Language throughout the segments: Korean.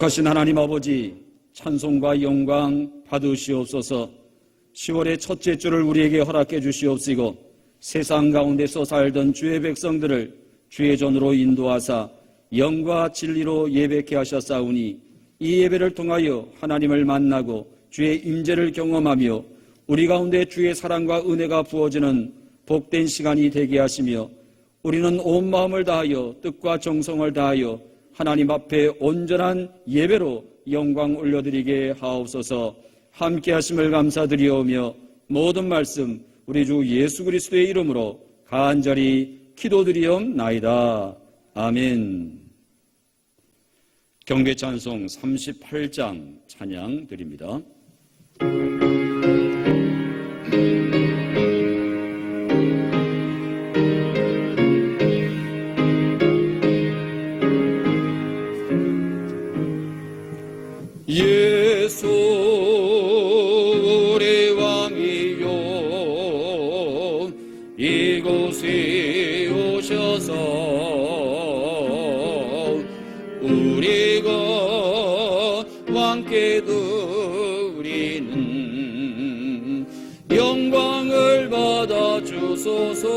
거룩하신 하나님 아버지, 찬송과 영광 받으시옵소서. 10월의 첫째 주를 우리에게 허락해 주시옵시고 세상 가운데서 살던 주의 백성들을 주의 전으로 인도하사 영과 진리로 예배케 하셨사오니 이 예배를 통하여 하나님을 만나고 주의 임재를 경험하며 우리 가운데 주의 사랑과 은혜가 부어지는 복된 시간이 되게 하시며 우리는 온 마음을 다하여 뜻과 정성을 다하여 하나님 앞에 온전한 예배로 영광 올려드리게 하옵소서. 함께 하심을 감사드리오며 모든 말씀 우리 주 예수 그리스도의 이름으로 간절히 기도드리옵나이다. 아멘. 경배찬송 38장 찬양 드립니다. 예수 우리 왕이요 이곳에 오셔서 우리가 왕께 드리는 영광을 받아 주소서.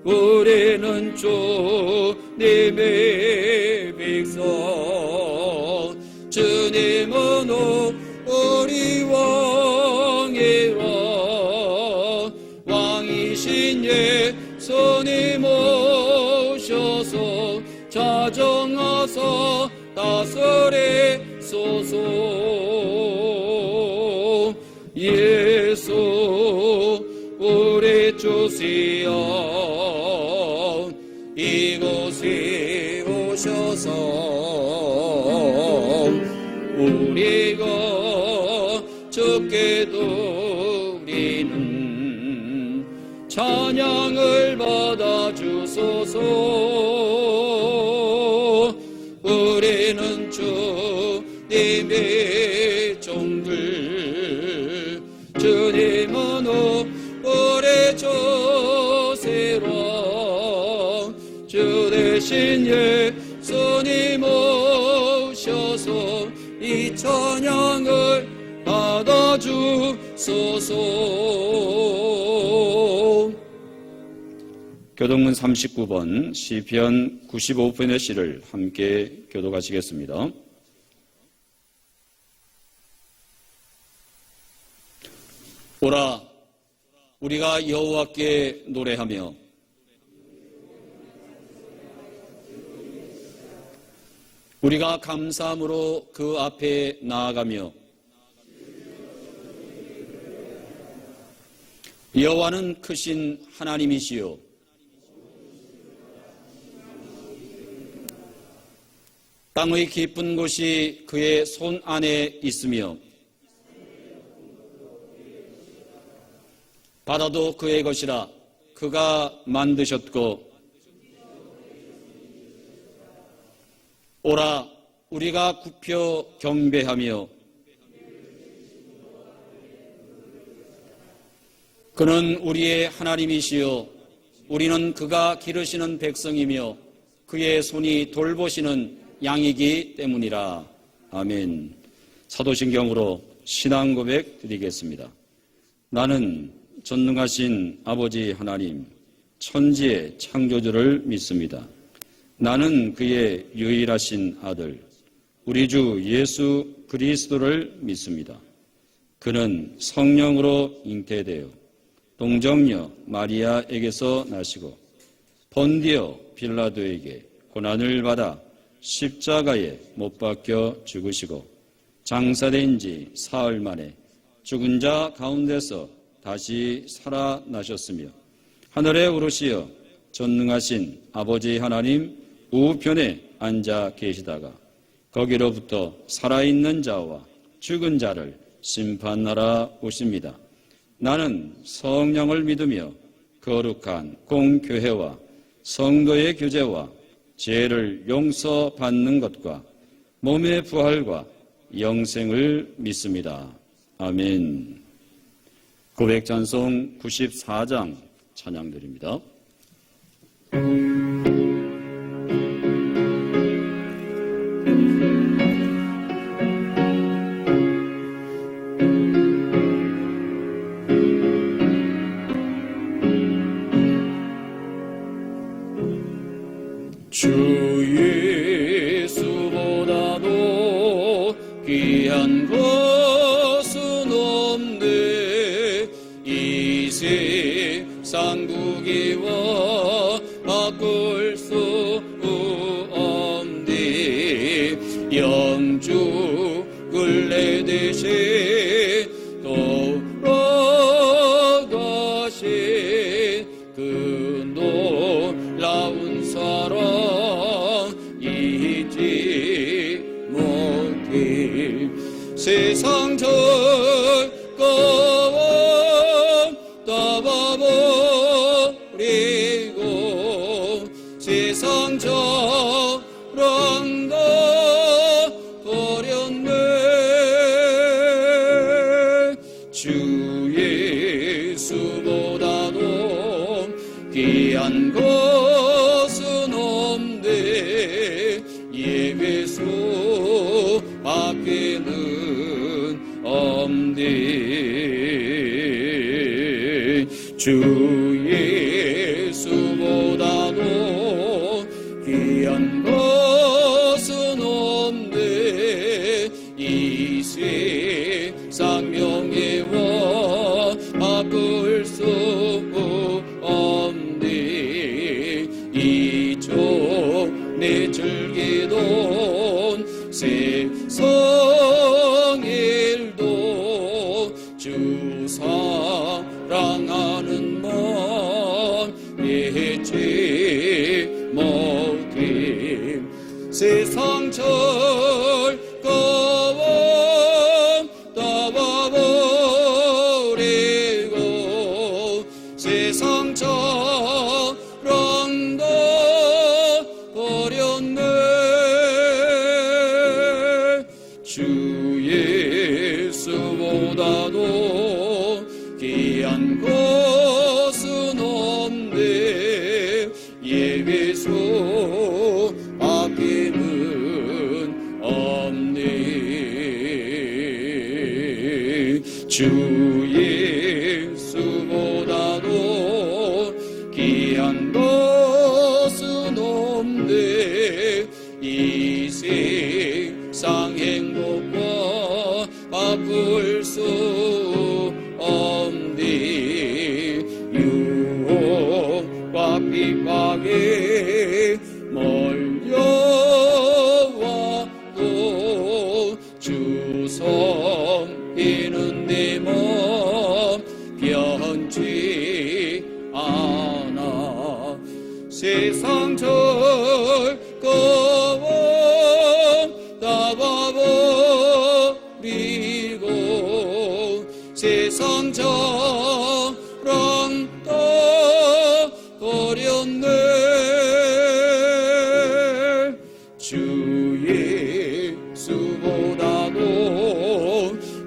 우리는 주님의 백성, 주님은 우리 왕이라. 왕이신 예수님 오셔서 자정하사 다스리소서. 예수 우리 주시여 이곳에 오셔서 우리가 주께 드리는 찬양을 받아 주소서. 우리는 주님의 종들, 주님은 우리 주시라. 주 대신 예수님 오셔서 이 찬양을 받아 주소서. 교동문 39번 시편 95편의 시를 함께 교독하시겠습니다. 오라, 우리가 여호와께 노래하며 우리가 감사함으로 그 앞에 나아가며 여호와는 크신 하나님이시요 땅의 깊은 곳이 그의 손 안에 있으며 바다도 그의 것이라. 그가 만드셨고 오라, 우리가 굽혀 경배하며 그는 우리의 하나님이시요 우리는 그가 기르시는 백성이며 그의 손이 돌보시는 양이기 때문이라. 아멘. 사도신경으로 신앙 고백 드리겠습니다. 나는 전능하신 아버지 하나님, 천지의 창조주를 믿습니다. 나는 그의 유일하신 아들, 우리 주 예수 그리스도를 믿습니다. 그는 성령으로 잉태되어 동정녀 마리아에게서 나시고 본디오 빌라도에게 고난을 받아 십자가에 못 박혀 죽으시고 장사된 지 사흘 만에 죽은 자 가운데서 다시 살아나셨으며 하늘에 오르시어 전능하신 아버지 하나님 우편에 앉아 계시다가 거기로부터 살아있는 자와 죽은 자를 심판하러 오십니다. 나는 성령을 믿으며 거룩한 공교회와 성도의 교제와 죄를 용서받는 것과 몸의 부활과 영생을 믿습니다. 아멘. 고백찬송 94장 찬양드립니다. 상부기와 바꿀 수 없니 영죽을 내듯이 돌아가신 그 놀라운 사랑 잊지 못해 세상 즐거워 떠나버리고 세상 저런다 버렸네 주 예수보다도 귀한 것은 없네 예배소 밖에는 없네 주 예수보다도 귀한 것은 없네 이 세상 명예와 바꿀 수 없네 이쪽 내 즐기던 세상 일도 주 사랑하는 마음 잊지 못해 세상 즐거워 떠나버리고 세상 저런다 버렸네 주 예수보다도 귀한 것은 없네 예배소 밖에는 없네 주 예수보다도 귀한 것은 없네 이 세상 행복과 바꿀 수 없네 유혹과 핍박에 몰려와도 주 섬기는 내 마음 변치 않아 세상 즐거워 떠나버리고 세상 저런다 버렸네 주 예수보다도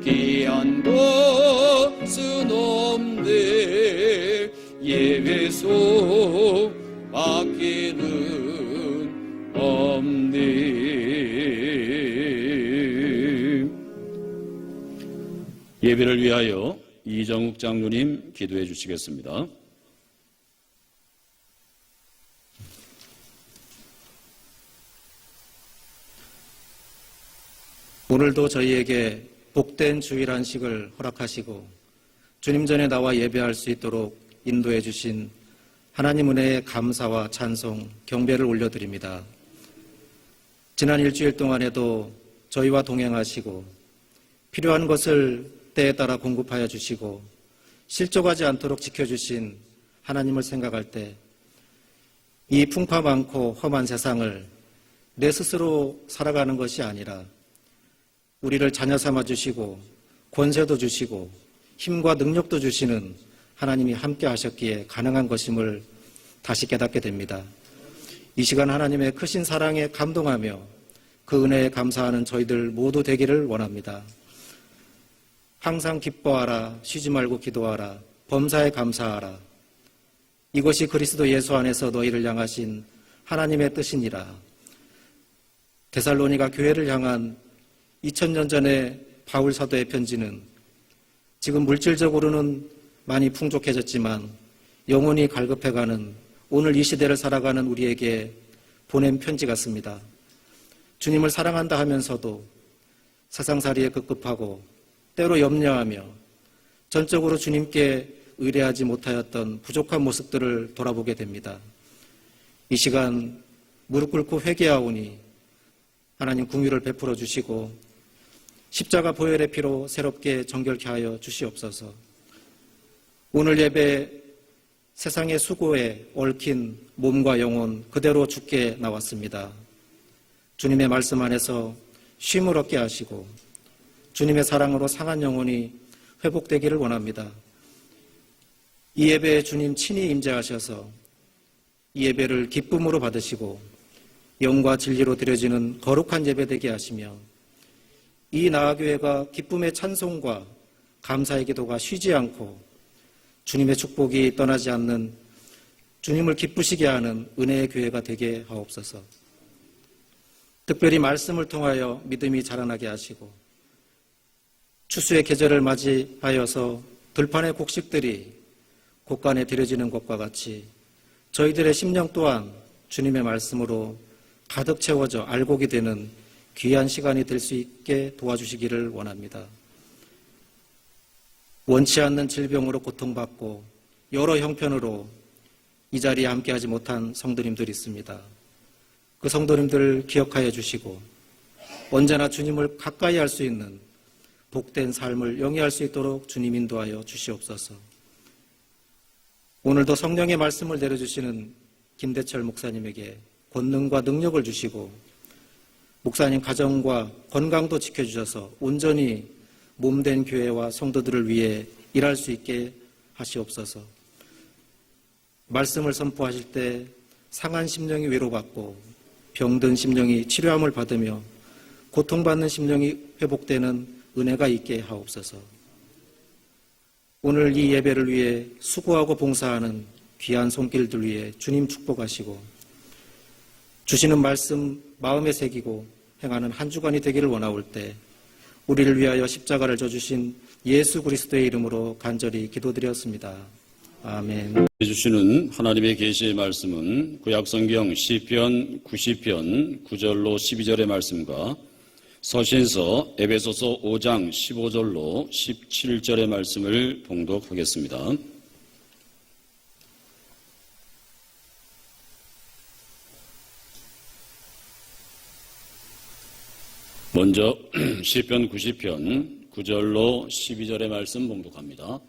귀한 것은 없네 예배소 밖에는 없네 예배를 위하여 이정욱 장로님 기도해 주시겠습니다. 오늘도 저희에게 복된 주일 안식을 허락하시고 주님 전에 나와 예배할 수 있도록 인도해 주신 하나님 은혜에 감사와 찬송, 경배를 올려드립니다. 지난 일주일 동안에도 저희와 동행하시고 필요한 것을 때에 따라 공급하여 주시고 실족하지 않도록 지켜주신 하나님을 생각할 때 이 풍파 많고 험한 세상을 내 스스로 살아가는 것이 아니라 우리를 자녀 삼아 주시고 권세도 주시고 힘과 능력도 주시는 하나님이 함께 하셨기에 가능한 것임을 다시 깨닫게 됩니다. 이 시간 하나님의 크신 사랑에 감동하며 그 은혜에 감사하는 저희들 모두 되기를 원합니다. 항상 기뻐하라, 쉬지 말고 기도하라, 범사에 감사하라. 이것이 그리스도 예수 안에서 너희를 향하신 하나님의 뜻이니라. 데살로니가 교회를 향한 2000년 전의 바울 사도의 편지는 지금 물질적으로는 많이 풍족해졌지만 영혼이 갈급해가는 오늘 이 시대를 살아가는 우리에게 보낸 편지 같습니다. 주님을 사랑한다 하면서도 세상살이에 급급하고 때로 염려하며 전적으로 주님께 의뢰하지 못하였던 부족한 모습들을 돌아보게 됩니다. 이 시간 무릎 꿇고 회개하오니 하나님 긍휼을 베풀어 주시고 십자가 보혈의 피로 새롭게 정결케 하여 주시옵소서. 오늘 예배 세상의 수고에 얽힌 몸과 영혼 그대로 주께 나왔습니다. 주님의 말씀 안에서 쉼을 얻게 하시고 주님의 사랑으로 상한 영혼이 회복되기를 원합니다. 이 예배에 주님 친히 임재하셔서 이 예배를 기쁨으로 받으시고 영과 진리로 드려지는 거룩한 예배 되게 하시며 이 나아교회가 기쁨의 찬송과 감사의 기도가 쉬지 않고 주님의 축복이 떠나지 않는 주님을 기쁘시게 하는 은혜의 교회가 되게 하옵소서. 특별히 말씀을 통하여 믿음이 자라나게 하시고 추수의 계절을 맞이하여서 들판의 곡식들이 곳간에 드려지는 것과 같이 저희들의 심령 또한 주님의 말씀으로 가득 채워져 알곡이 되는 귀한 시간이 될 수 있게 도와주시기를 원합니다. 원치 않는 질병으로 고통받고 여러 형편으로 이 자리에 함께하지 못한 성도님들이 있습니다. 그 성도님들을 기억하여 주시고 언제나 주님을 가까이 할 수 있는 복된 삶을 영위할 수 있도록 주님 인도하여 주시옵소서. 오늘도 성령의 말씀을 내려주시는 김대철 목사님에게 권능과 능력을 주시고 목사님 가정과 건강도 지켜주셔서 온전히 몸된 교회와 성도들을 위해 일할 수 있게 하시옵소서. 말씀을 선포하실 때 상한 심령이 위로받고 병든 심령이 치료함을 받으며 고통받는 심령이 회복되는 은혜가 있게 하옵소서. 오늘 이 예배를 위해 수고하고 봉사하는 귀한 손길들 위해 주님 축복하시고 주시는 말씀 마음에 새기고 행하는 한 주간이 되기를 원하올 때 우리를 위하여 십자가를 져주신 예수 그리스도의 이름으로 간절히 기도드렸습니다. 아멘. 주시는 하나님의 계시의 말씀은 구약성경 시편 90편 9절로 12절의 말씀과 서신서 에베소서 5장 15절로 17절의 말씀을 봉독하겠습니다. 먼저 시편 90편 9절로 12절의 말씀 봉독합니다.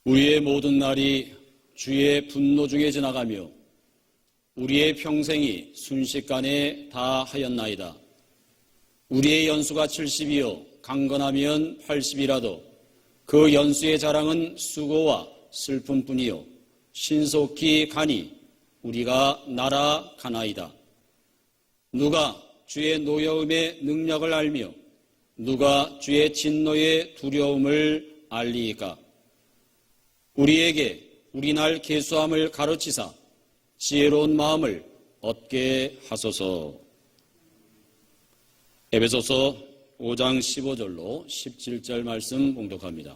우리의 모든 날이 주의 분노 중에 지나가며 우리의 평생이 순식간에 다하였나이다. 우리의 연수가 70이요 강건하면 80이라도 그 연수의 자랑은 수고와 슬픔뿐이요 신속히 가니 우리가 날아가나이다. 누가 주의 노여움의 능력을 알며 누가 주의 진노의 두려움을 알리이까. 우리에게 우리날 계수함을 가르치사 지혜로운 마음을 얻게 하소서. 에베소서 5장 15절로 17절 말씀 봉독합니다.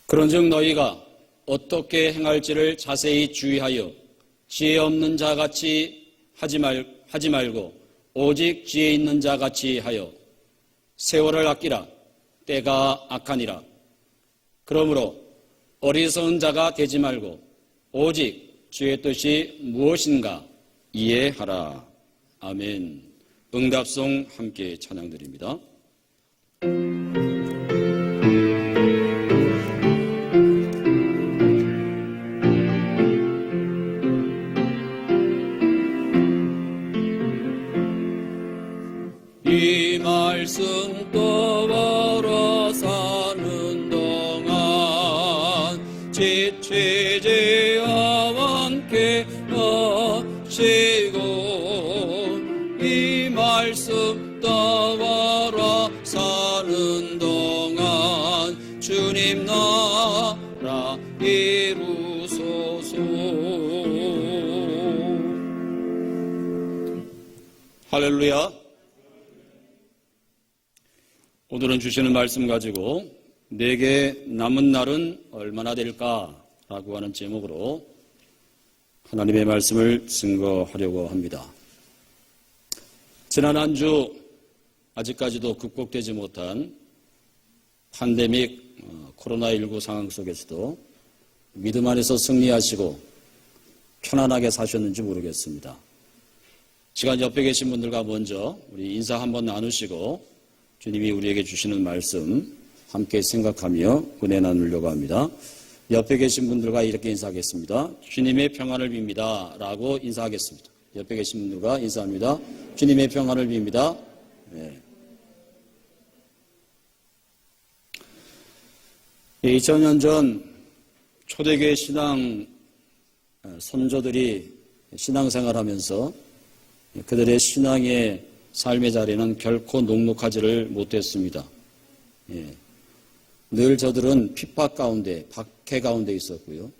그런즉 너희가 어떻게 행할지를 자세히 주의하여 지혜 없는 자같이 하지 말고 오직 지혜 있는 자같이 하여 세월을 아끼라. 때가 악하니라. 그러므로 어리석은 자가 되지 말고 오직 주의 뜻이 무엇인가 이해하라. 아멘. 응답송 함께 찬양드립니다. 이 말씀 떠벌어 사는 동안 지체제와 함께 하시고 이 말씀 떠벌어 사는 동안 주님 나라 이루소서. 할렐루야. 오늘은 주시는 말씀 가지고 내게 남은 날은 얼마나 될까라고 하는 제목으로 하나님의 말씀을 증거하려고 합니다. 지난 한 주 아직까지도 극복되지 못한 팬데믹 코로나19 상황 속에서도 믿음 안에서 승리하시고 편안하게 사셨는지 모르겠습니다. 시간 옆에 계신 분들과 먼저 우리 인사 한번 나누시고 주님이 우리에게 주시는 말씀 함께 생각하며 은혜 나누려고 합니다. 옆에 계신 분들과 이렇게 인사하겠습니다. 주님의 평안을 빕니다. 라고 인사하겠습니다. 옆에 계신 분들과 인사합니다. 주님의 평안을 빕니다. 네. 2000년 전 초대교회 신앙 선조들이 신앙생활하면서 그들의 신앙의 삶의 자리는 결코 녹록하지를 못했습니다. 예. 늘 저들은 핍박 가운데, 박해 가운데 있었고요.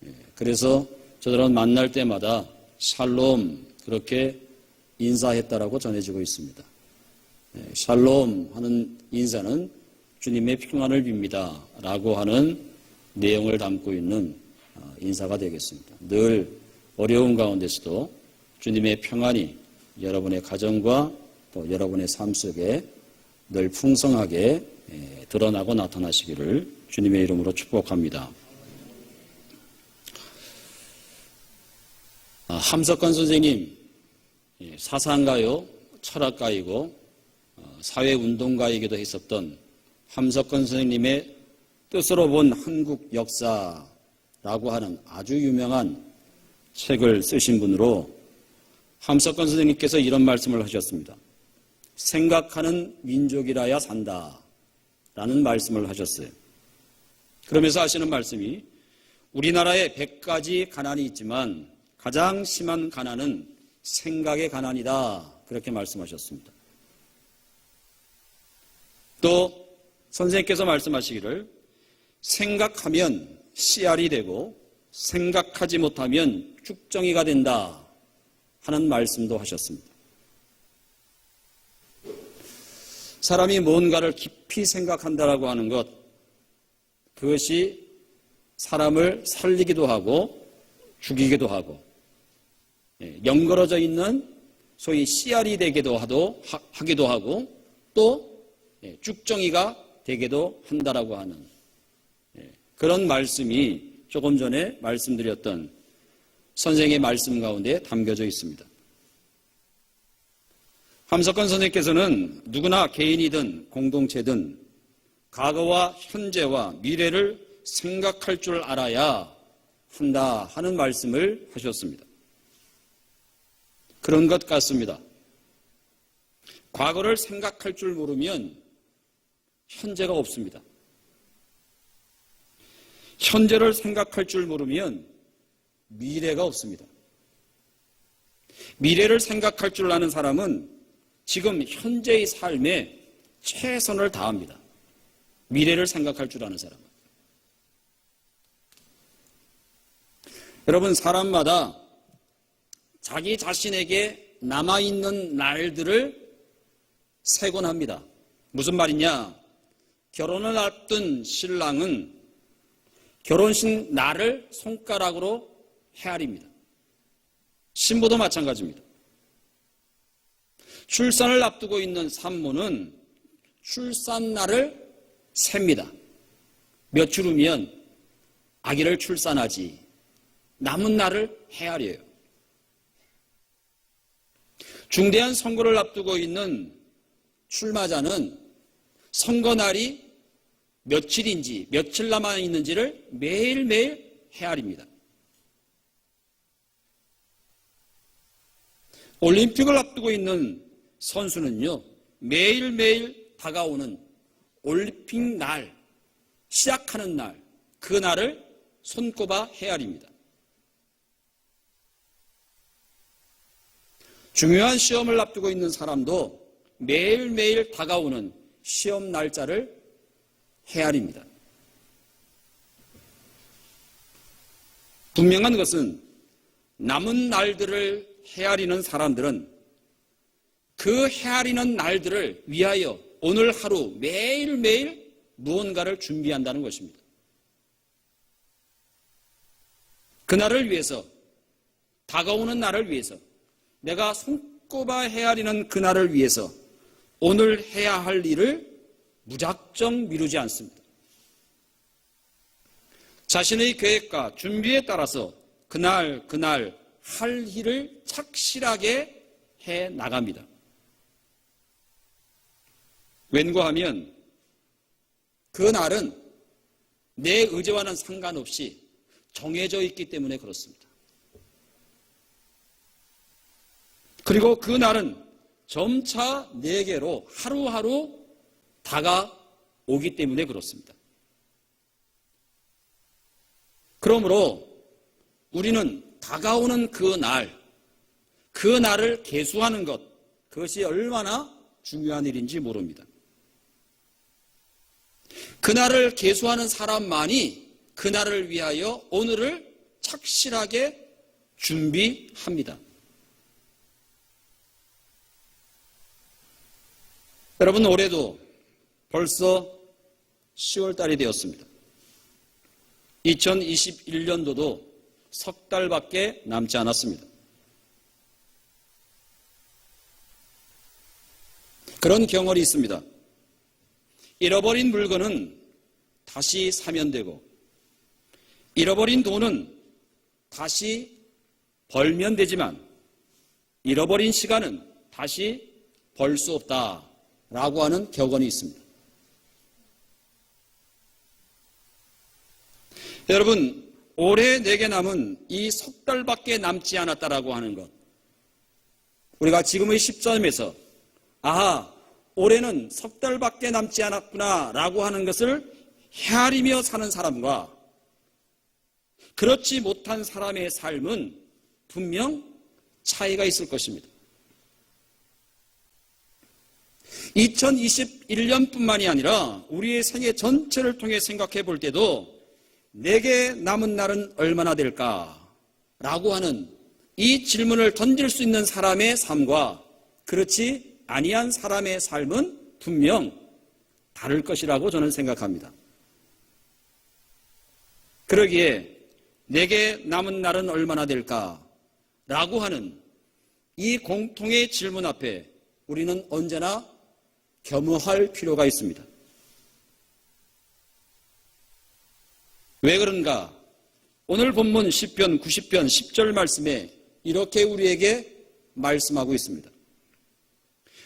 예. 그래서 저들은 만날 때마다 샬롬 그렇게 인사했다라고 전해지고 있습니다. 예. 샬롬 하는 인사는 주님의 평안을 빕니다 라고 하는 내용을 담고 있는 인사가 되겠습니다. 늘 어려운 가운데서도 주님의 평안이 여러분의 가정과 또 여러분의 삶 속에 늘 풍성하게 드러나고 나타나시기를 주님의 이름으로 축복합니다. 함석헌 선생님, 사상가요, 철학가이고 사회운동가이기도 했었던 함석헌 선생님의 뜻으로 본 한국 역사라고 하는 아주 유명한 책을 쓰신 분으로 함석헌 선생님께서 이런 말씀을 하셨습니다. 생각하는 민족이라야 산다 라는 말씀을 하셨어요. 그러면서 하시는 말씀이 우리나라에 100가지 가난이 있지만 가장 심한 가난은 생각의 가난이다 그렇게 말씀하셨습니다. 또 선생님께서 말씀하시기를 생각하면 씨알이 되고 생각하지 못하면 쭉정이가 된다 하는 말씀도 하셨습니다. 사람이 뭔가를 깊이 생각한다라고 하는 것, 그것이 사람을 살리기도 하고 죽이기도 하고 연걸어져 있는 소위 씨알이 되기도 하기도 하고 또 쭉정이가 되기도 한다라고 하는 그런 말씀이 조금 전에 말씀드렸던 선생의 말씀 가운데 담겨져 있습니다. 함석헌 선생께서는 누구나 개인이든 공동체든 과거와 현재와 미래를 생각할 줄 알아야 한다 하는 말씀을 하셨습니다. 그런 것 같습니다. 과거를 생각할 줄 모르면 현재가 없습니다. 현재를 생각할 줄 모르면 미래가 없습니다. 미래를 생각할 줄 아는 사람은 지금 현재의 삶에 최선을 다합니다. 미래를 생각할 줄 아는 사람은. 여러분, 사람마다 자기 자신에게 남아있는 날들을 세곤 합니다. 무슨 말이냐? 결혼을 앞둔 신랑은 결혼식 날을 손가락으로 헤아립니다. 신부도 마찬가지입니다. 출산을 앞두고 있는 산모는 출산날을 셉니다. 며칠 후면 아기를 출산하지 남은 날을 헤아려요. 중대한 선거를 앞두고 있는 출마자는 선거날이 며칠인지 며칠 남아있는지를 매일매일 헤아립니다. 올림픽을 앞두고 있는 선수는요, 매일매일 다가오는 올림픽 날, 시작하는 날, 그 날을 손꼽아 헤아립니다. 중요한 시험을 앞두고 있는 사람도 매일매일 다가오는 시험 날짜를 헤아립니다. 분명한 것은 남은 날들을 헤아리는 사람들은 그 헤아리는 날들을 위하여 오늘 하루 매일매일 무언가를 준비한다는 것입니다. 그날을 위해서, 다가오는 날을 위해서, 내가 손꼽아 헤아리는 그날을 위해서 오늘 해야 할 일을 무작정 미루지 않습니다. 자신의 계획과 준비에 따라서 그날 할 일을 착실하게 해 나갑니다. 왠고하면 그날은 내 의지와는 상관없이 정해져 있기 때문에 그렇습니다. 그리고 그날은 점차 내게로 하루하루 다가오기 때문에 그렇습니다. 그러므로 우리는 다가오는 그날을 계수하는 것, 그것이 얼마나 중요한 일인지 모릅니다. 그날을 계수하는 사람만이 그날을 위하여 오늘을 착실하게 준비합니다. 여러분, 올해도 벌써 10월 달이 되었습니다. 2021년도도 석 달밖에 남지 않았습니다. 그런 경험이 있습니다. 잃어버린 물건은 다시 사면 되고, 잃어버린 돈은 다시 벌면 되지만, 잃어버린 시간은 다시 벌 수 없다라고 하는 격언이 있습니다. 여러분, 올해 내게 남은 이 석 달밖에 남지 않았다라고 하는 것, 우리가 지금의 시점에서 올해는 석 달밖에 남지 않았구나라고 하는 것을 헤아리며 사는 사람과 그렇지 못한 사람의 삶은 분명 차이가 있을 것입니다. 2021년뿐만이 아니라 우리의 생애 전체를 통해 생각해 볼 때도 내게 남은 날은 얼마나 될까라고 하는 이 질문을 던질 수 있는 사람의 삶과 그렇지 아니한 사람의 삶은 분명 다를 것이라고 저는 생각합니다. 그러기에 내게 남은 날은 얼마나 될까라고 하는 이 공통의 질문 앞에 우리는 언제나 겸허할 필요가 있습니다. 왜 그런가? 오늘 본문 시편 90편 10절 말씀에 이렇게 우리에게 말씀하고 있습니다.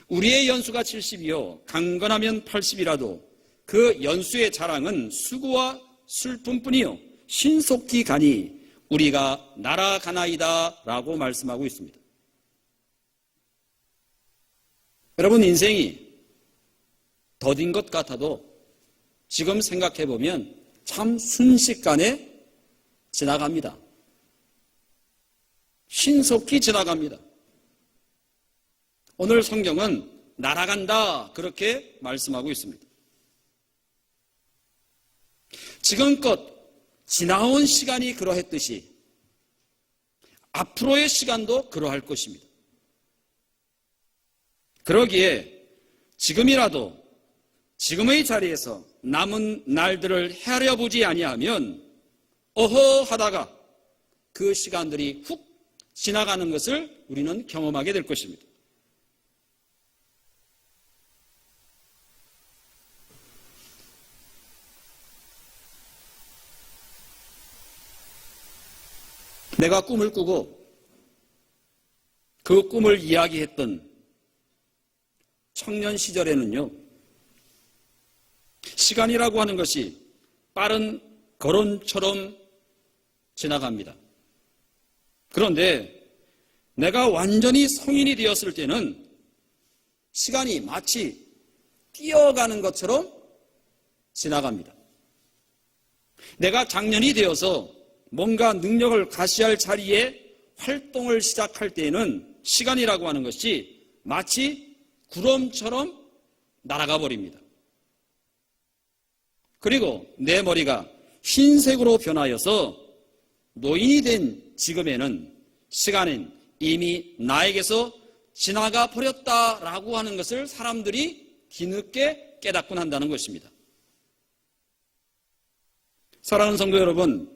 우리의 연수가 70이요 강건하면 80이라도 그 연수의 자랑은 수고와 슬픔뿐이요 신속히 가니 우리가 날아가나이다 라고 말씀하고 있습니다. 여러분, 인생이 더딘 것 같아도 지금 생각해 보면 참 순식간에 지나갑니다. 신속히 지나갑니다. 오늘 성경은 날아간다 그렇게 말씀하고 있습니다. 지금껏 지나온 시간이 그러했듯이 앞으로의 시간도 그러할 것입니다. 그러기에 지금이라도 지금의 자리에서 남은 날들을 헤아려 보지 아니하면 어허 하다가 그 시간들이 훅 지나가는 것을 우리는 경험하게 될 것입니다. 내가 꿈을 꾸고 그 꿈을 이야기했던 청년 시절에는요, 시간이라고 하는 것이 빠른 걸음처럼 지나갑니다. 그런데 내가 완전히 성인이 되었을 때는 시간이 마치 뛰어가는 것처럼 지나갑니다. 내가 장년이 되어서 뭔가 능력을 가시할 자리에 활동을 시작할 때에는 시간이라고 하는 것이 마치 구름처럼 날아가 버립니다. 그리고 내 머리가 흰색으로 변하여서 노인이 된 지금에는 시간은 이미 나에게서 지나가 버렸다라고 하는 것을 사람들이 뒤늦게 깨닫곤 한다는 것입니다. 사랑하는 성도 여러분,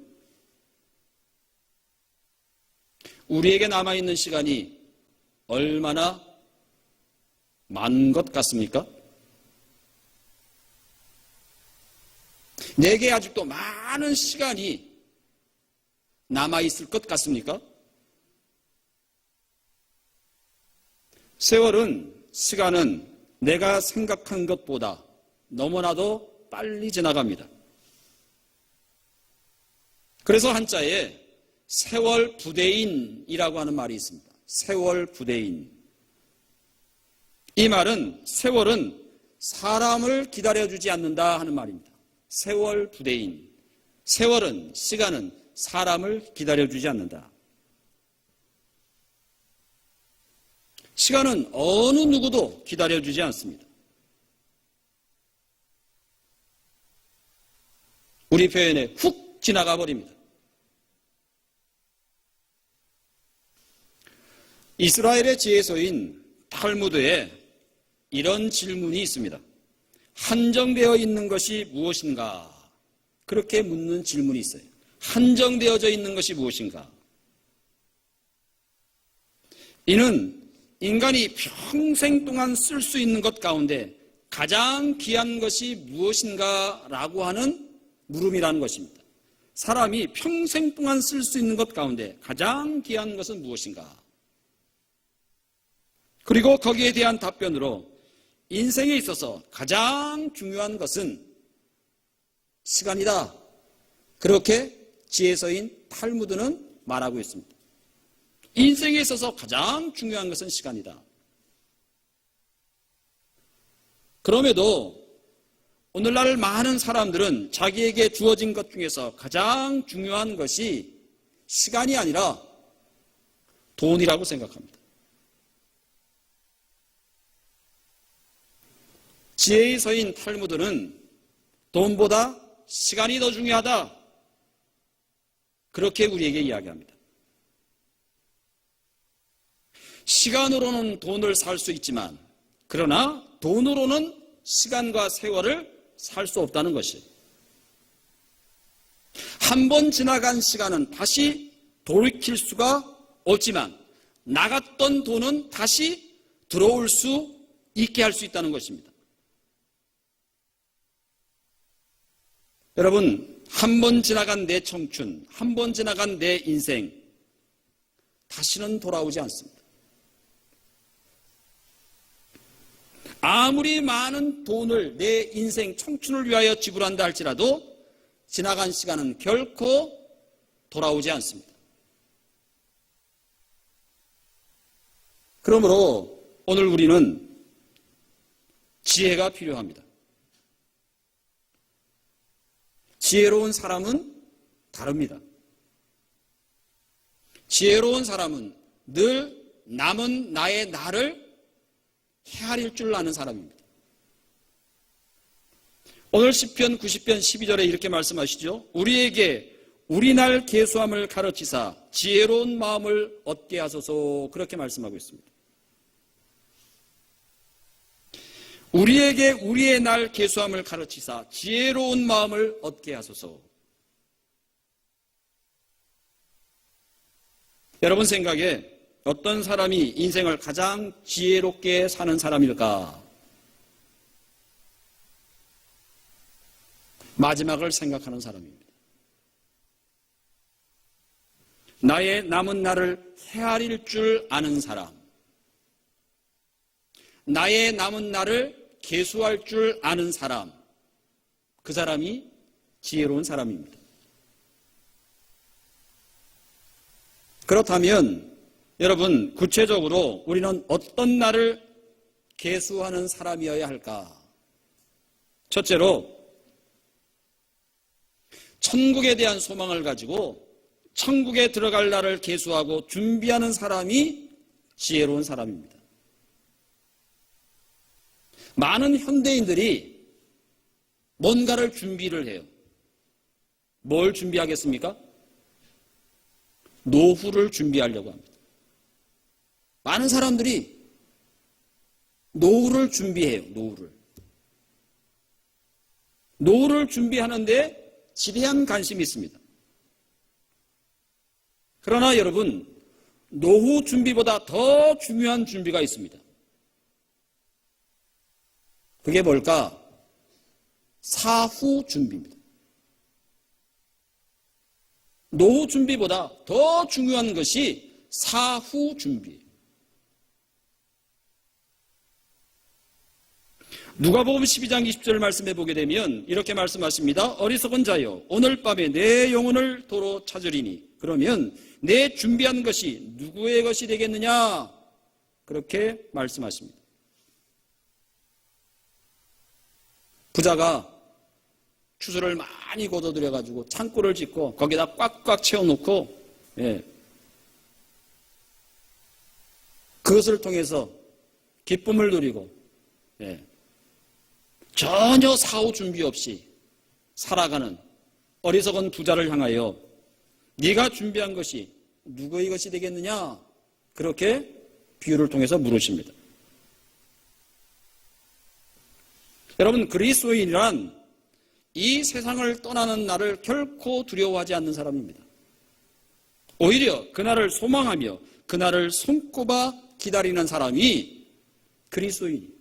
우리에게 남아있는 시간이 얼마나 많은 것 같습니까? 내게 아직도 많은 시간이 남아있을 것 같습니까? 시간은 내가 생각한 것보다 너무나도 빨리 지나갑니다. 그래서 한자에 세월 부대인이라고 하는 말이 있습니다. 세월 부대인. 이 말은 세월은 사람을 기다려주지 않는다 하는 말입니다. 세월 부대인. 세월은, 시간은 사람을 기다려주지 않는다. 시간은 어느 누구도 기다려주지 않습니다. 우리 표현에 훅 지나가 버립니다. 이스라엘의 지혜서인 탈무드에 이런 질문이 있습니다. 한정되어 있는 것이 무엇인가? 그렇게 묻는 질문이 있어요. 한정되어져 있는 것이 무엇인가? 이는 인간이 평생 동안 쓸 수 있는 것 가운데 가장 귀한 것이 무엇인가? 라고 하는 물음이라는 것입니다. 사람이 평생 동안 쓸 수 있는 것 가운데 가장 귀한 것은 무엇인가? 그리고 거기에 대한 답변으로 인생에 있어서 가장 중요한 것은 시간이다. 그렇게 지혜서인 탈무드는 말하고 있습니다. 인생에 있어서 가장 중요한 것은 시간이다. 그럼에도 오늘날 많은 사람들은 자기에게 주어진 것 중에서 가장 중요한 것이 시간이 아니라 돈이라고 생각합니다. 지혜의 서인 탈무드는 돈보다 시간이 더 중요하다. 그렇게 우리에게 이야기합니다. 시간으로는 돈을 살 수 있지만 그러나 돈으로는 시간과 세월을 살 수 없다는 것이에요. 한 번 지나간 시간은 다시 돌이킬 수가 없지만 나갔던 돈은 다시 들어올 수 있게 할 수 있다는 것입니다. 여러분, 한 번 지나간 내 청춘, 한 번 지나간 내 인생 다시는 돌아오지 않습니다. 아무리 많은 돈을 내 인생 청춘을 위하여 지불한다 할지라도 지나간 시간은 결코 돌아오지 않습니다. 그러므로 오늘 우리는 지혜가 필요합니다. 지혜로운 사람은 다릅니다. 지혜로운 사람은 늘 남은 나의 나를 헤아릴 줄 아는 사람입니다. 오늘 시편 90편 12절에 이렇게 말씀하시죠. 우리에게 우리 날 계수함을 가르치사 지혜로운 마음을 얻게 하소서. 그렇게 말씀하고 있습니다. 우리에게 우리의 날 계수함을 가르치사 지혜로운 마음을 얻게 하소서. 여러분 생각에 어떤 사람이 인생을 가장 지혜롭게 사는 사람일까? 마지막을 생각하는 사람입니다. 나의 남은 날을 헤아릴 줄 아는 사람, 나의 남은 날을 계수할 줄 아는 사람, 그 사람이 지혜로운 사람입니다. 그렇다면 여러분, 구체적으로 우리는 어떤 날을 계수하는 사람이어야 할까? 첫째로, 천국에 대한 소망을 가지고 천국에 들어갈 날을 계수하고 준비하는 사람이 지혜로운 사람입니다. 많은 현대인들이 뭔가를 준비를 해요. 뭘 준비하겠습니까? 노후를 준비하려고 합니다. 많은 사람들이 노후를 준비해요. 노후를 준비하는데 지대한 관심이 있습니다. 그러나 여러분, 노후 준비보다 더 중요한 준비가 있습니다. 그게 뭘까? 사후 준비입니다. 노후 준비보다 더 중요한 것이 사후 준비. 누가복음 12장 20절 말씀해 보게 되면 이렇게 말씀하십니다. 어리석은 자여, 오늘 밤에 내 영혼을 도로 찾으리니 그러면 내 준비한 것이 누구의 것이 되겠느냐? 그렇게 말씀하십니다. 부자가 추수를 많이 거둬들여가지고 창고를 짓고 거기다 꽉꽉 채워놓고 그것을 통해서 기쁨을 누리고 전혀 사후 준비 없이 살아가는 어리석은 부자를 향하여 네가 준비한 것이 누구의 것이 되겠느냐? 그렇게 비유를 통해서 물으십니다. 여러분, 그리스도인이란 이 세상을 떠나는 날을 결코 두려워하지 않는 사람입니다. 오히려 그날을 소망하며 그날을 손꼽아 기다리는 사람이 그리스도인입니다.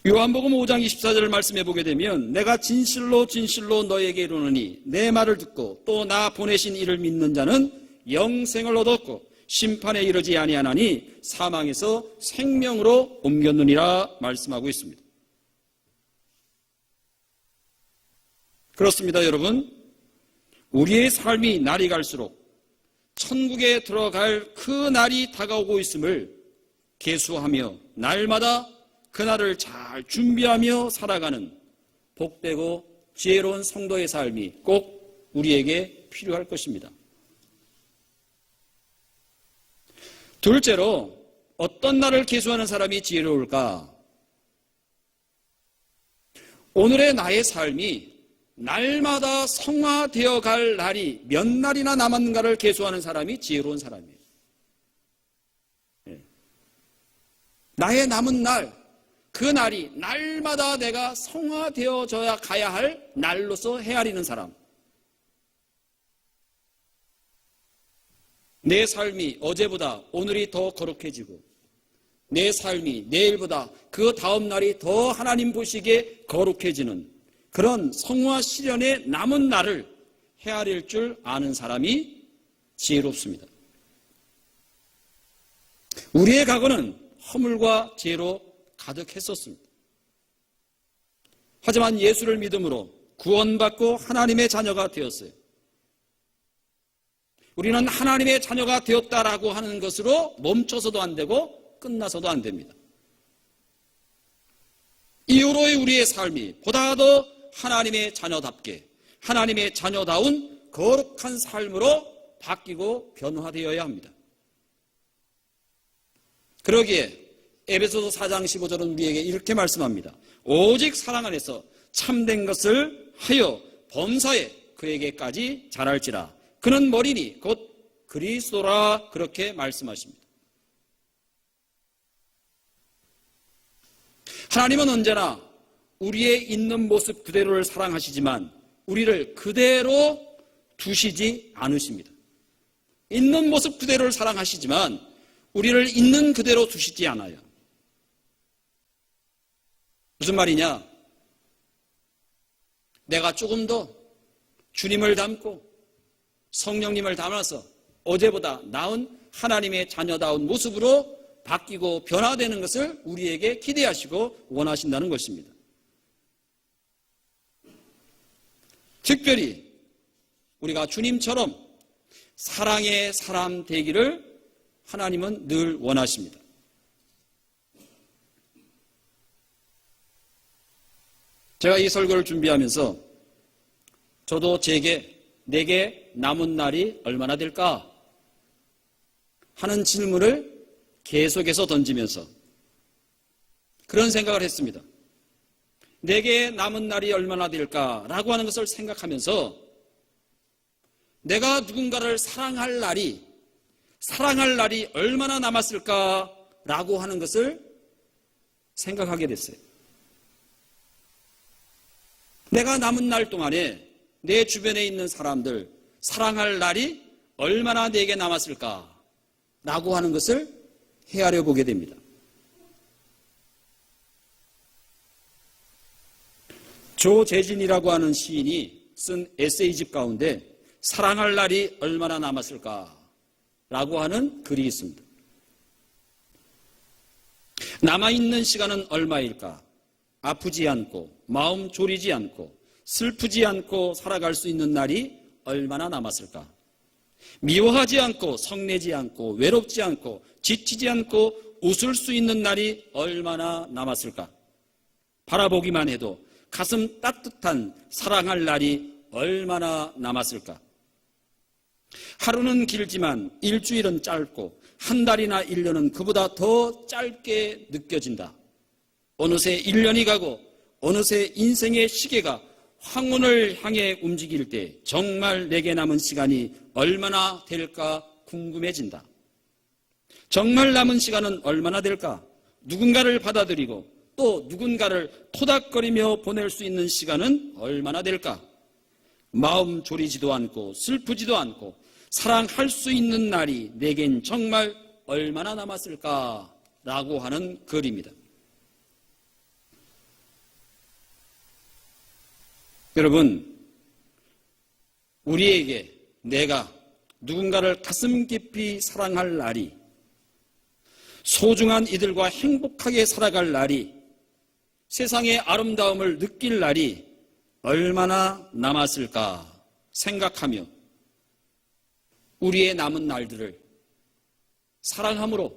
요한복음 5장 24절을 말씀해 보게 되면 내가 진실로 진실로 너에게 이르노니 내 말을 듣고 또 나 보내신 이를 믿는 자는 영생을 얻었고 심판에 이르지 아니하나니 사망에서 생명으로 옮겼느니라 말씀하고 있습니다. 그렇습니다, 여러분. 우리의 삶이 날이 갈수록 천국에 들어갈 그 날이 다가오고 있음을 계수하며 날마다 그날을 잘 준비하며 살아가는 복되고 지혜로운 성도의 삶이 꼭 우리에게 필요할 것입니다. 둘째로, 어떤 날을 계수하는 사람이 지혜로울까? 오늘의 나의 삶이 날마다 성화되어 갈 날이 몇 날이나 남았는가를 계수하는 사람이 지혜로운 사람이에요. 나의 남은 날, 그 날이 날마다 내가 성화되어져야 가야 할 날로서 헤아리는 사람. 내 삶이 어제보다 오늘이 더 거룩해지고 내 삶이 내일보다 그 다음 날이 더 하나님 보시기에 거룩해지는 그런 성화 시련의 남은 날을 헤아릴 줄 아는 사람이 지혜롭습니다. 우리의 과거는 허물과 죄로 가득했었습니다. 하지만 예수를 믿음으로 구원받고 하나님의 자녀가 되었어요. 우리는 하나님의 자녀가 되었다라고 하는 것으로 멈춰서도 안 되고 끝나서도 안 됩니다. 이후로의 우리의 삶이 보다 더 하나님의 자녀답게 하나님의 자녀다운 거룩한 삶으로 바뀌고 변화되어야 합니다. 그러기에 에베소서 4장 15절은 우리에게 이렇게 말씀합니다. 오직 사랑 안에서 참된 것을 하여 범사에 그에게까지 자랄지라. 그는 머리니 곧 그리스도라. 그렇게 말씀하십니다. 하나님은 언제나 우리의 있는 모습 그대로를 사랑하시지만 우리를 그대로 두시지 않으십니다. 있는 모습 그대로를 사랑하시지만 우리를 있는 그대로 두시지 않아요. 무슨 말이냐? 내가 조금 더 주님을 닮고 성령님을 닮아서 어제보다 나은 하나님의 자녀다운 모습으로 바뀌고 변화되는 것을 우리에게 기대하시고 원하신다는 것입니다. 특별히 우리가 주님처럼 사랑의 사람 되기를 하나님은 늘 원하십니다. 제가 이 설교를 준비하면서 저도 내게 남은 날이 얼마나 될까 하는 질문을 계속해서 던지면서 그런 생각을 했습니다. 내게 남은 날이 얼마나 될까라고 하는 것을 생각하면서 내가 누군가를 사랑할 날이 얼마나 남았을까라고 하는 것을 생각하게 됐어요. 내가 남은 날 동안에 내 주변에 있는 사람들 사랑할 날이 얼마나 내게 남았을까라고 하는 것을 헤아려 보게 됩니다. 조재진이라고 하는 시인이 쓴 에세이집 가운데 사랑할 날이 얼마나 남았을까? 라고 하는 글이 있습니다. 남아있는 시간은 얼마일까? 아프지 않고, 마음 졸이지 않고, 슬프지 않고 살아갈 수 있는 날이 얼마나 남았을까? 미워하지 않고, 성내지 않고, 외롭지 않고, 지치지 않고, 웃을 수 있는 날이 얼마나 남았을까? 바라보기만 해도 가슴 따뜻한 사랑할 날이 얼마나 남았을까? 하루는 길지만 일주일은 짧고 한 달이나 1년은 그보다 더 짧게 느껴진다. 어느새 1년이 가고 어느새 인생의 시계가 황혼을 향해 움직일 때 정말 내게 남은 시간이 얼마나 될까 궁금해진다. 정말 남은 시간은 얼마나 될까? 누군가를 받아들이고 또 누군가를 토닥거리며 보낼 수 있는 시간은 얼마나 될까? 마음 졸이지도 않고 슬프지도 않고 사랑할 수 있는 날이 내겐 정말 얼마나 남았을까라고 하는 글입니다. 여러분, 우리에게 내가 누군가를 가슴 깊이 사랑할 날이, 소중한 이들과 행복하게 살아갈 날이, 세상의 아름다움을 느낄 날이 얼마나 남았을까 생각하며 우리의 남은 날들을 사랑함으로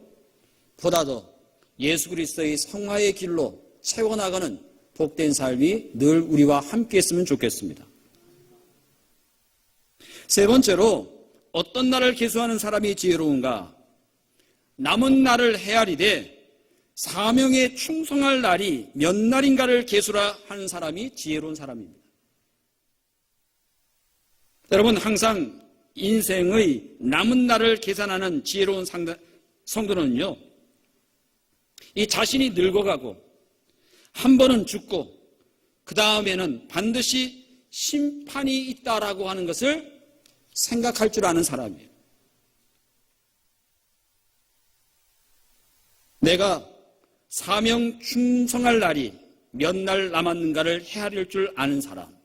보다 더 예수 그리스도의 성화의 길로 채워나가는 복된 삶이 늘 우리와 함께 했으면 좋겠습니다. 세 번째로 어떤 날을 계수하는 사람이 지혜로운가? 남은 날을 헤아리되 사명에 충성할 날이 몇 날인가를 계수라 하는 사람이 지혜로운 사람입니다. 여러분, 항상 인생의 남은 날을 계산하는 지혜로운 성도는요, 이 자신이 늙어가고 한 번은 죽고 그 다음에는 반드시 심판이 있다라고 하는 것을 생각할 줄 아는 사람이에요. 내가 사명 충성할 날이 몇 날 남았는가를 헤아릴 줄 아는 사람.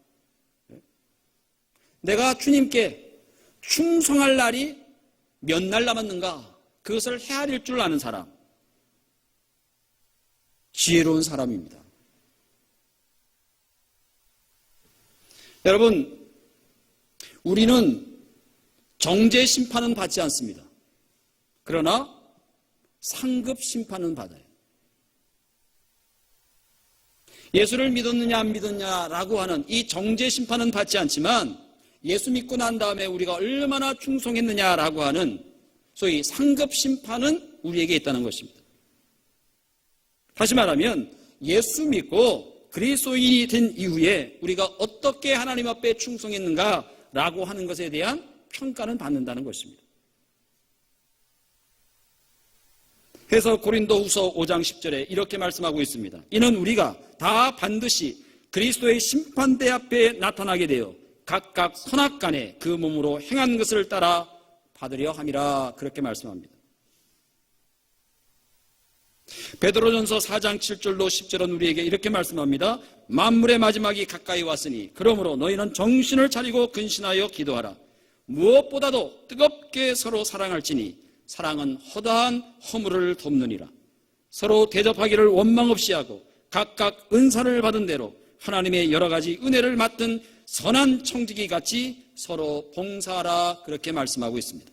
내가 주님께 충성할 날이 몇 날 남았는가, 그것을 헤아릴 줄 아는 사람. 지혜로운 사람입니다. 여러분, 우리는 정죄 심판은 받지 않습니다. 그러나 상급 심판은 받아요. 예수를 믿었느냐 안 믿었냐라고 하는 이 정죄 심판은 받지 않지만 예수 믿고 난 다음에 우리가 얼마나 충성했느냐라고 하는 소위 상급 심판은 우리에게 있다는 것입니다. 다시 말하면 예수 믿고 그리스도인이 된 이후에 우리가 어떻게 하나님 앞에 충성했는가라고 하는 것에 대한 평가는 받는다는 것입니다. 그래서 고린도후서 5장 10절에 이렇게 말씀하고 있습니다. 이는 우리가 다 반드시 그리스도의 심판대 앞에 나타나게 되어 각각 선악간에 그 몸으로 행한 것을 따라 받으려 함이라, 그렇게 말씀합니다. 베드로전서 4장 7절로 10절은 우리에게 이렇게 말씀합니다. 만물의 마지막이 가까이 왔으니 그러므로 너희는 정신을 차리고 근신하여 기도하라. 무엇보다도 뜨겁게 서로 사랑할지니 사랑은 허다한 허물을 덮느니라. 서로 대접하기를 원망 없이 하고 각각 은사를 받은 대로 하나님의 여러 가지 은혜를 맡은 선한 청지기 같이 서로 봉사하라, 그렇게 말씀하고 있습니다.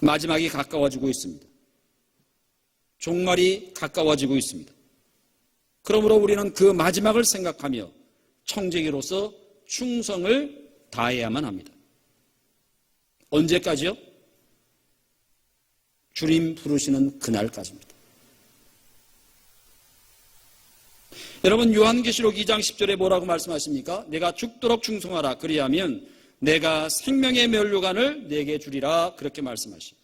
마지막이 가까워지고 있습니다. 종말이 가까워지고 있습니다. 그러므로 우리는 그 마지막을 생각하며 청지기로서 충성을 다해야만 합니다. 언제까지요? 주님 부르시는 그날까지입니다. 여러분, 요한계시록 2장 10절에 뭐라고 말씀하십니까? 내가 죽도록 충성하라. 그리하면 내가 생명의 면류관을 내게 주리라, 그렇게 말씀하십니다.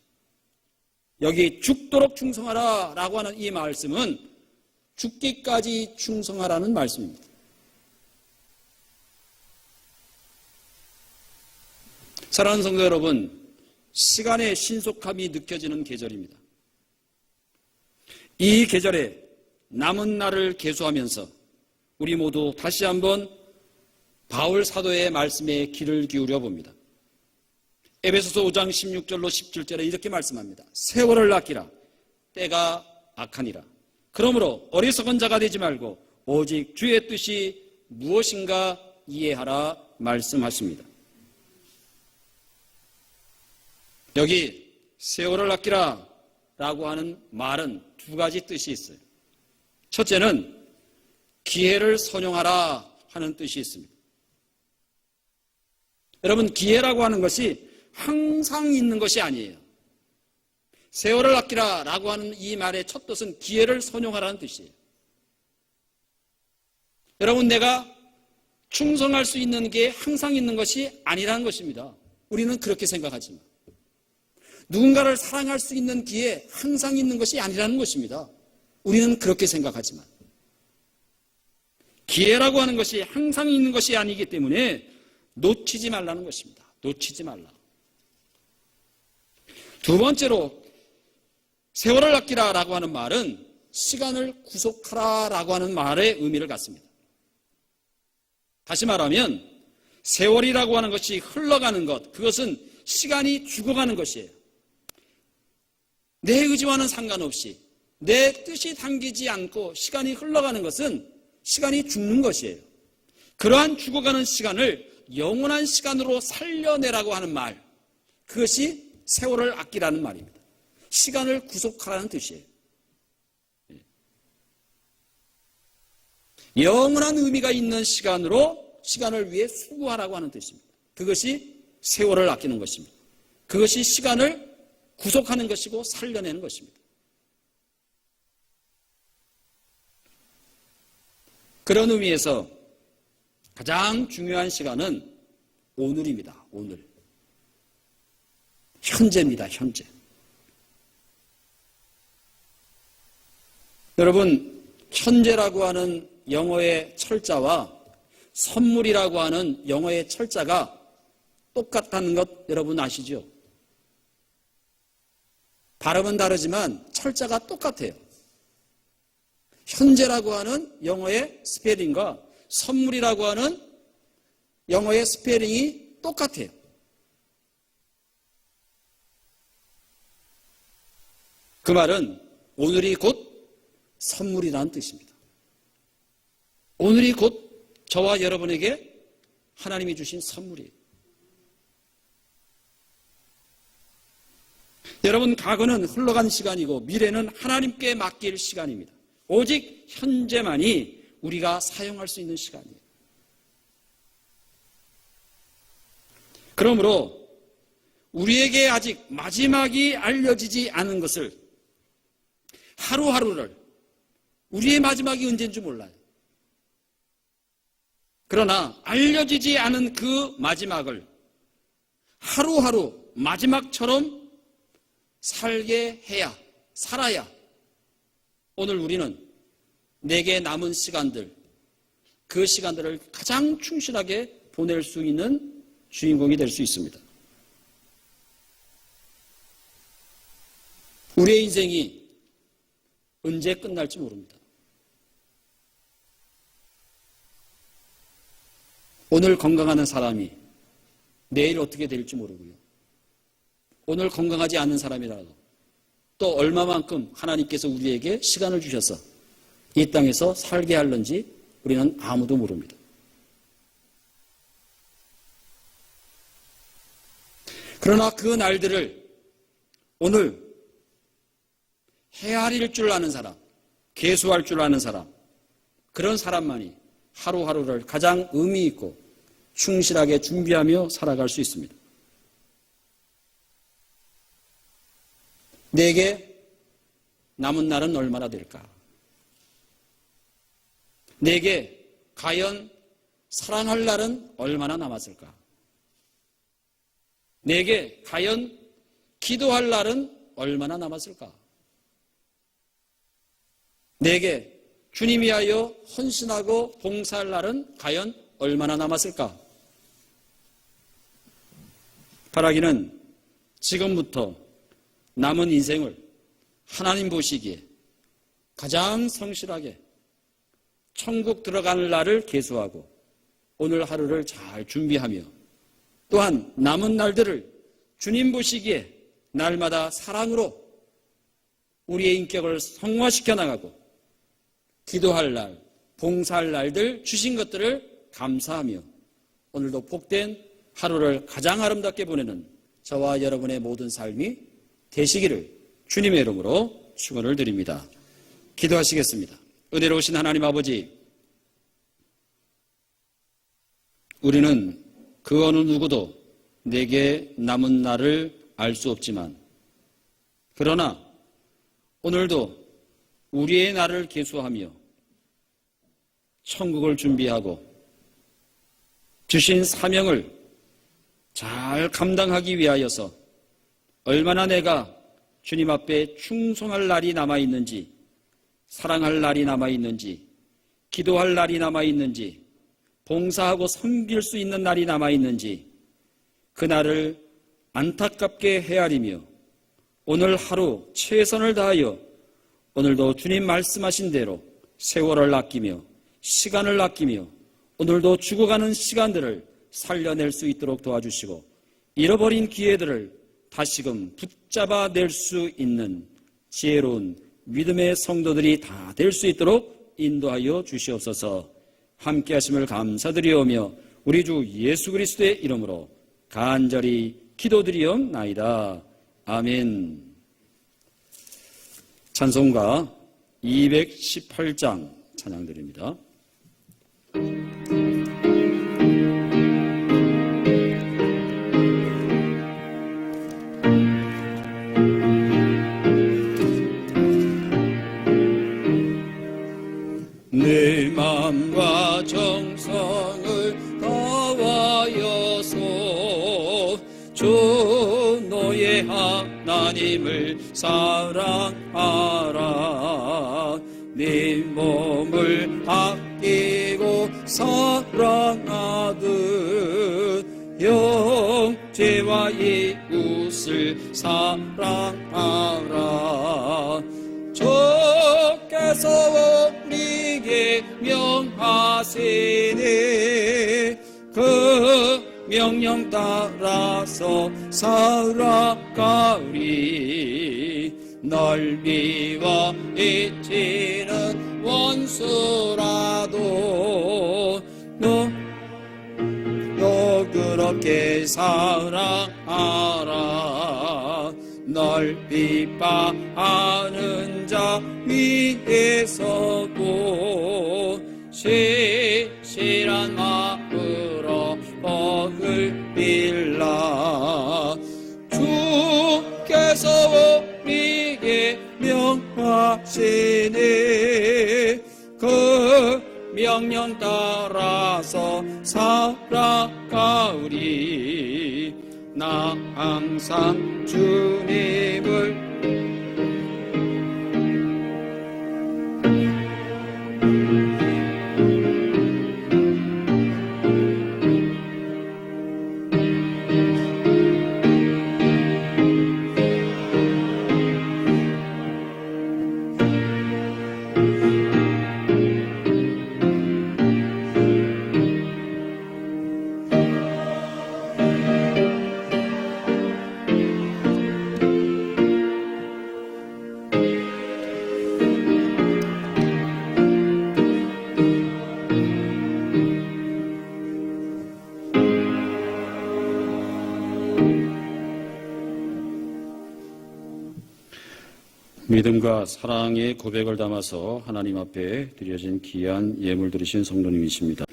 여기 죽도록 충성하라 라고 하는 이 말씀은 죽기까지 충성하라는 말씀입니다. 사랑하는 성도 여러분, 시간의 신속함이 느껴지는 계절입니다. 이 계절에 남은 날을 계수하면서 우리 모두 다시 한번 바울 사도의 말씀에 귀를 기울여 봅니다. 에베소서 5장 16절로 17절에 이렇게 말씀합니다. 세월을 아끼라. 때가 악하니라. 그러므로 어리석은 자가 되지 말고 오직 주의 뜻이 무엇인가 이해하라 말씀하십니다. 여기 세월을 아끼라 라고 하는 말은 두 가지 뜻이 있어요. 첫째는 기회를 선용하라 하는 뜻이 있습니다. 여러분, 기회라고 하는 것이 항상 있는 것이 아니에요. 세월을 아끼라 라고 하는 이 말의 첫 뜻은 기회를 선용하라는 뜻이에요. 여러분, 내가 충성할 수 있는 게 항상 있는 것이 아니라는 것입니다. 우리는 그렇게 생각하지만 누군가를 사랑할 수 있는 기회 항상 있는 것이 아니라는 것입니다. 우리는 그렇게 생각하지만 기회라고 하는 것이 항상 있는 것이 아니기 때문에 놓치지 말라는 것입니다. 놓치지 말라. 두 번째로 세월을 아끼라라고 하는 말은 시간을 구속하라라고 하는 말의 의미를 갖습니다. 다시 말하면 세월이라고 하는 것이 흘러가는 것, 그것은 시간이 죽어가는 것이에요. 내 의지와는 상관없이 내 뜻이 당기지 않고 시간이 흘러가는 것은 시간이 죽는 것이에요. 그러한 죽어가는 시간을 영원한 시간으로 살려내라고 하는 말, 그것이 세월을 아끼라는 말입니다. 시간을 구속하라는 뜻이에요. 영원한 의미가 있는 시간으로 시간을 위해 수고하라고 하는 뜻입니다. 그것이 세월을 아끼는 것입니다. 그것이 시간을 구속하는 것이고 살려내는 것입니다. 그런 의미에서 가장 중요한 시간은 오늘입니다. 오늘. 현재입니다. 현재. 여러분, 현재라고 하는 영어의 철자와 선물이라고 하는 영어의 철자가 똑같다는 것 여러분 아시죠? 발음은 다르지만 철자가 똑같아요. 현재라고 하는 영어의 스페링과 선물이라고 하는 영어의 스페링이 똑같아요. 그 말은 오늘이 곧 선물이라는 뜻입니다. 오늘이 곧 저와 여러분에게 하나님이 주신 선물이에요. 여러분, 과거는 흘러간 시간이고 미래는 하나님께 맡길 시간입니다. 오직 현재만이 우리가 사용할 수 있는 시간이에요. 그러므로 우리에게 아직 마지막이 알려지지 않은 것을, 하루하루를, 우리의 마지막이 언제인지 몰라요. 그러나 알려지지 않은 그 마지막을 하루하루 마지막처럼 살게 해야, 살아야 오늘 우리는 내게 남은 시간들, 그 시간들을 가장 충실하게 보낼 수 있는 주인공이 될 수 있습니다. 우리의 인생이 언제 끝날지 모릅니다. 오늘 건강하는 사람이 내일 어떻게 될지 모르고요. 오늘 건강하지 않은 사람이라도 또 얼마만큼 하나님께서 우리에게 시간을 주셔서 이 땅에서 살게 할는지 우리는 아무도 모릅니다. 그러나 그 날들을 오늘 헤아릴 줄 아는 사람, 계수할 줄 아는 사람, 그런 사람만이 하루하루를 가장 의미 있고 충실하게 준비하며 살아갈 수 있습니다. 내게 남은 날은 얼마나 될까? 내게 과연 사랑할 날은 얼마나 남았을까? 내게 과연 기도할 날은 얼마나 남았을까? 내게 주님 위하여 헌신하고 봉사할 날은 과연 얼마나 남았을까? 바라기는 지금부터 남은 인생을 하나님 보시기에 가장 성실하게 천국 들어가는 날을 계수하고 오늘 하루를 잘 준비하며 또한 남은 날들을 주님 보시기에 날마다 사랑으로 우리의 인격을 성화시켜 나가고 기도할 날, 봉사할 날들 주신 것들을 감사하며 오늘도 복된 하루를 가장 아름답게 보내는 저와 여러분의 모든 삶이 되시기를 주님의 이름으로 축원을 드립니다. 기도하시겠습니다. 은혜로우신 하나님 아버지, 우리는 그 어느 누구도 내게 남은 날을 알 수 없지만 그러나 오늘도 우리의 날을 계수하며 천국을 준비하고 주신 사명을 잘 감당하기 위하여서 얼마나 내가 주님 앞에 충성할 날이 남아있는지, 사랑할 날이 남아있는지, 기도할 날이 남아있는지, 봉사하고 섬길 수 있는 날이 남아있는지 그 날을 안타깝게 헤아리며 오늘 하루 최선을 다하여 오늘도 주님 말씀하신 대로 세월을 아끼며 시간을 아끼며 오늘도 죽어가는 시간들을 살려낼 수 있도록 도와주시고 잃어버린 기회들을 다시금 붙잡아낼 수 있는 지혜로운 믿음의 성도들이 다 될 수 있도록 인도하여 주시옵소서. 함께 하심을 감사드리오며 우리 주 예수 그리스도의 이름으로 간절히 기도드리옵나이다. 아멘. 찬송가 218장 찬양드립니다. 내 마음과 정성을 다하여서 주 너의 하나님을 사랑하라. 네 몸을 아끼고 사랑하듯 형제와 이웃을 사랑하라. 주께서 우리에게 명하시니 그 명령 따라서 살아가리. 널 미워해치는 원수라도 너 그렇게 사랑하라. 널 비판하는 자 위에서도 신실한 마음으로 복을 빌라. 주께서 우리에게 명하시니 그 명령 따라서 살아가리. 나 항상 주님을 믿음과 사랑의 고백을 담아서 하나님 앞에 드려진 귀한 예물 드리신 성도님이십니다.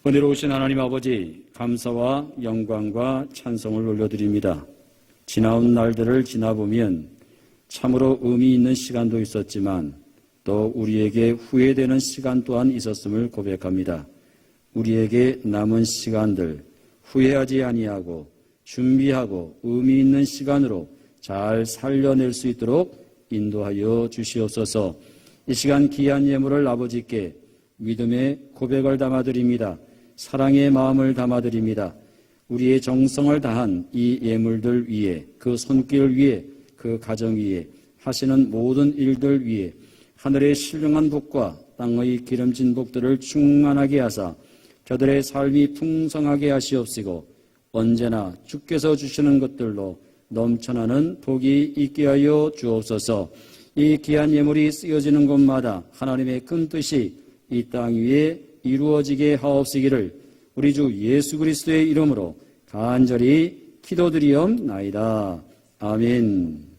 은혜로우신 하나님 아버지, 감사와 영광과 찬송을 올려드립니다. 지나온 날들을 지나보면 참으로 의미 있는 시간도 있었지만 또 우리에게 후회되는 시간 또한 있었음을 고백합니다. 우리에게 남은 시간들 후회하지 아니하고 준비하고 의미 있는 시간으로 잘 살려낼 수 있도록 인도하여 주시옵소서. 이 시간 귀한 예물을 아버지께 믿음의 고백을 담아드립니다. 사랑의 마음을 담아드립니다. 우리의 정성을 다한 이 예물들 위에, 그 손길 위에, 그 가정 위에, 하시는 모든 일들 위에 하늘의 신령한 복과 땅의 기름진 복들을 충만하게 하사 저들의 삶이 풍성하게 하시옵시고 언제나 주께서 주시는 것들로 넘쳐나는 복이 있게 하여 주옵소서. 이 귀한 예물이 쓰여지는 곳마다 하나님의 큰 뜻이 이 땅 위에 이루어지게 하옵시기를 우리 주 예수 그리스도의 이름으로 간절히 기도드리옵나이다. 아멘.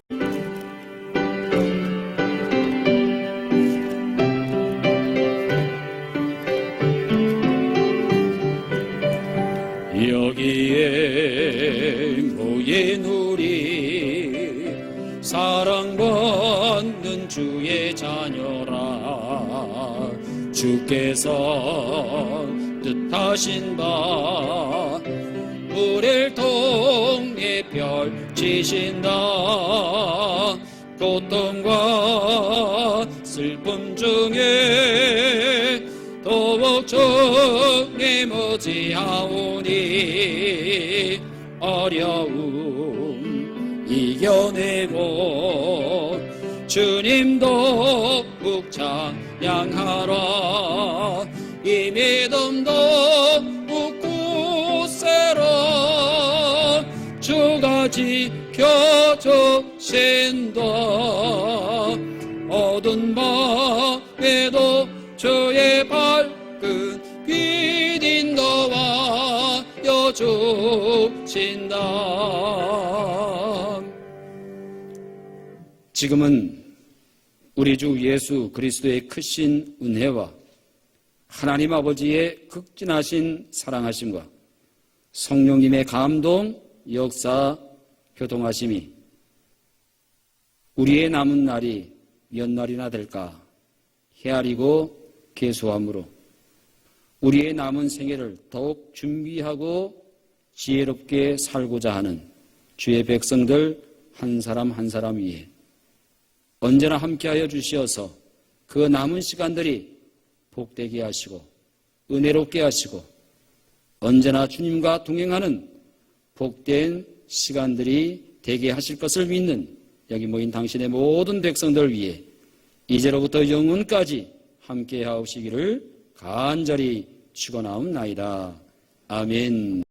여기에 모인 우리 사랑받는 주의 자녀라. 주께서 뜻하신 바 우리를 통해 펼치신다. 고통과 슬픔 중에 더욱 정에 머지하오니 어려움 이겨내고 주님 더욱 찬양하라. 이 믿음 더욱 굳세라. 주가 지켜주신다. 어두운 밤에도 주의 밝은 빛 인도하여 주신다. 지금은 우리 주 예수 그리스도의 크신 은혜와 하나님 아버지의 극진하신 사랑하심과 성령님의 감동, 역사, 교통하심이 우리의 남은 날이 몇 날이나 될까 헤아리고 계수함으로 우리의 남은 생애를 더욱 준비하고 지혜롭게 살고자 하는 주의 백성들 한 사람 한 사람 위에 언제나 함께하여 주시어서 그 남은 시간들이 복되게 하시고 은혜롭게 하시고 언제나 주님과 동행하는 복된 시간들이 되게 하실 것을 믿는 여기 모인 당신의 모든 백성들 위해 이제로부터 영원까지 함께 하시기를 간절히 축원하옵나이다. 아멘.